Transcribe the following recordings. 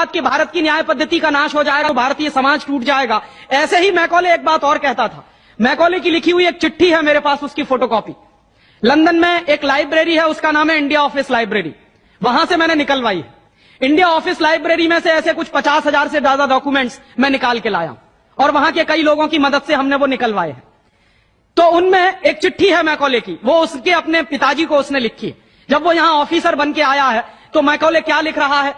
बात कि भारत की न्याय पद्धति का नाश हो जाएगा, भारतीय समाज टूट जाएगा, ऐसे ही मैकॉले एक बात और कहता था। मैकॉले की लिखी हुई एक चिट्ठी है मेरे पास, उसकी फोटोकॉपी। लंदन में एक लाइब्रेरी है, उसका नाम है इंडिया ऑफिस लाइब्रेरी, वहां से मैंने निकलवाई है। इंडिया ऑफिस लाइब्रेरी में से ऐसे कुछ 50,000 से ज्यादा डॉक्यूमेंट्स मैं निकाल के लाया और वहां के कई लोगों की मदद से हमने वो निकलवाए हैं। तो उनमें एक चिट्ठी है मैकॉले की, वो उसके अपने पिताजी को उसने लिखी है। जब वो यहां ऑफिसर बन के आया है तो मैकॉले क्या लिख रहा है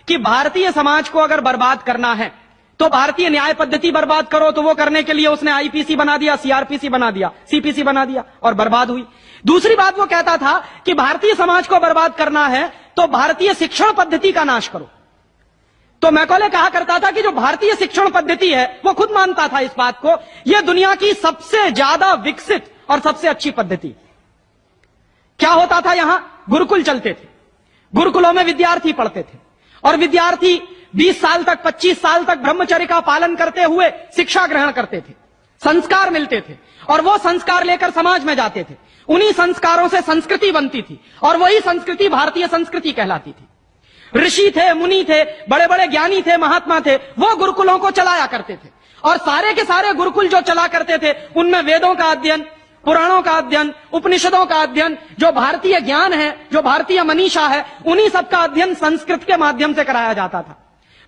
कि भारतीय समाज को अगर बर्बाद करना है तो भारतीय न्याय पद्धति बर्बाद करो। तो वो करने के लिए उसने आईपीसी बना दिया, सीआरपीसी बना दिया, सीपीसी बना दिया और बर्बाद हुई। दूसरी बात वो कहता था कि भारतीय समाज को बर्बाद करना है तो भारतीय शिक्षण पद्धति का नाश करो। तो मैकॉले कहा करता था कि जो भारतीय शिक्षण पद्धति है, वो खुद मानता था इस बात को, यह दुनिया की सबसे ज्यादा विकसित और सबसे अच्छी पद्धति। क्या होता था, यहां गुरुकुल चलते थे, गुरुकुलों में विद्यार्थी पढ़ते थे और विद्यार्थी 20 साल तक, 25 साल तक ब्रह्मचर्य का पालन करते हुए शिक्षा ग्रहण करते थे, संस्कार मिलते थे और वो संस्कार लेकर समाज में जाते थे। उन्हीं संस्कारों से संस्कृति बनती थी और वही संस्कृति भारतीय संस्कृति कहलाती थी। ऋषि थे, मुनि थे, बड़े बड़े ज्ञानी थे, महात्मा थे, वो गुरुकुलों को चलाया करते थे और सारे के सारे गुरुकुल जो चला करते थे उनमें वेदों का अध्ययन, पुराणों का अध्ययन, उपनिषदों का अध्ययन, जो भारतीय ज्ञान है, जो भारतीय मनीषा है, उन्हीं सबका अध्ययन संस्कृत के माध्यम से कराया जाता था।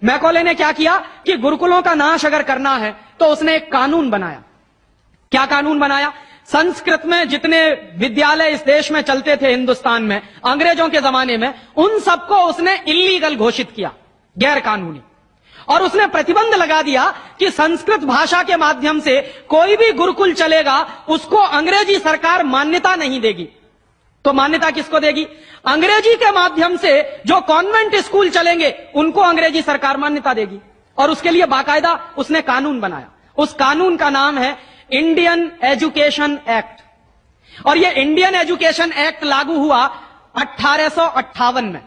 मैकॉले ने क्या किया कि गुरुकुलों का नाश अगर करना है तो उसने एक कानून बनाया। क्या कानून बनाया? संस्कृत में जितने विद्यालय इस देश में चलते थे, हिंदुस्तान में अंग्रेजों के जमाने में, उन सबको उसने इल्लीगल घोषित किया, गैर कानूनी। और उसने प्रतिबंध लगा दिया कि संस्कृत भाषा के माध्यम से कोई भी गुरुकुल चलेगा उसको अंग्रेजी सरकार मान्यता नहीं देगी। तो मान्यता किसको देगी? अंग्रेजी के माध्यम से जो कॉन्वेंट स्कूल चलेंगे उनको अंग्रेजी सरकार मान्यता देगी। और उसके लिए बाकायदा उसने कानून बनाया। उस कानून का नाम है इंडियन एजुकेशन एक्ट। और यह इंडियन एजुकेशन एक्ट लागू हुआ 1858 में,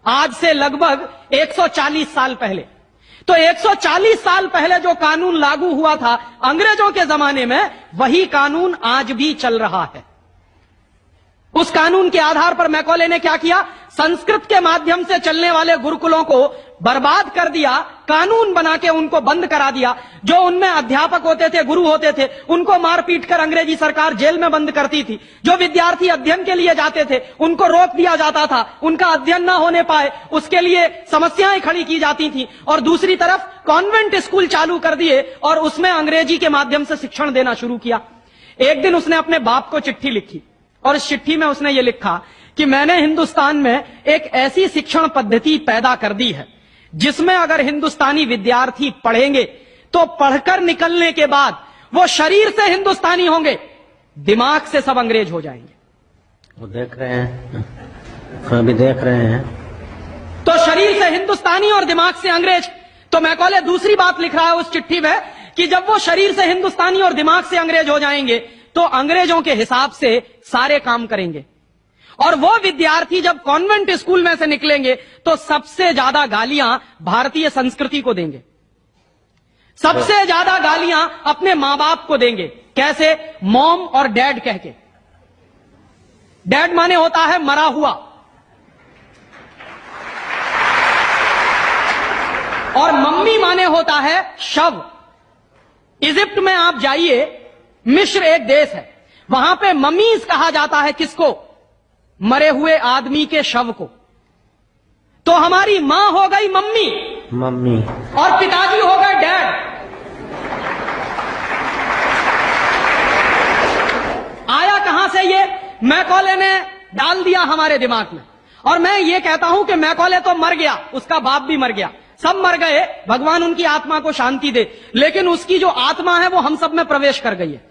आज से लगभग 140 साल पहले। तो 140 साल पहले जो कानून लागू हुआ था अंग्रेजों के जमाने में, वही कानून आज भी चल रहा है। उस कानून के आधार पर मैकॉले ने क्या किया? संस्कृत के माध्यम से चलने वाले गुरुकुलों को बर्बाद कर दिया, कानून बना के उनको बंद करा दिया। जो उनमें अध्यापक होते थे, गुरु होते थे, उनको मार पीट कर अंग्रेजी सरकार जेल में बंद करती थी। जो विद्यार्थी अध्ययन के लिए जाते थे उनको रोक दिया जाता था, उनका अध्ययन ना होने पाए उसके लिए समस्याएं खड़ी की जाती थी। और दूसरी तरफ कॉन्वेंट स्कूल चालू कर दिए और उसमें अंग्रेजी के माध्यम से शिक्षण देना शुरू किया। एक दिन उसने अपने बाप को चिट्ठी लिखी और इस चिट्ठी में उसने ये लिखा कि मैंने हिंदुस्तान में एक ऐसी शिक्षण पद्धति पैदा कर दी है जिसमें अगर हिंदुस्तानी विद्यार्थी पढ़ेंगे तो पढ़कर निकलने के बाद वो शरीर से हिंदुस्तानी होंगे, दिमाग से सब अंग्रेज हो जाएंगे। वो देख रहे हैं, अभी देख रहे हैं। तो शरीर से हिंदुस्तानी और दिमाग से अंग्रेज। तो मैकॉले दूसरी बात लिख रहा है उस चिट्ठी में कि जब वो शरीर से हिंदुस्तानी और दिमाग से अंग्रेज हो जाएंगे तो अंग्रेजों के हिसाब से सारे काम करेंगे। और वो विद्यार्थी जब कॉन्वेंट स्कूल में से निकलेंगे तो सबसे ज्यादा गालियां भारतीय संस्कृति को देंगे, सबसे ज्यादा गालियां अपने मां बाप को देंगे। कैसे? मॉम और डैड कह के। डैड माने होता है मरा हुआ और मम्मी माने होता है शव। इजिप्ट में आप जाइए, मिस्र एक देश है, वहां पे ममीज कहा जाता है किसको? मरे हुए आदमी के शव को। तो हमारी मां हो गई मम्मी और पिताजी हो गए डैड। आया कहां से ये? मैकॉले ने डाल दिया हमारे दिमाग में। और मैं ये कहता हूं कि मैकॉले तो मर गया, उसका बाप भी मर गया, सब मर गए, भगवान उनकी आत्मा को शांति दे, लेकिन उसकी जो आत्मा है वो हम सब में प्रवेश कर गई है।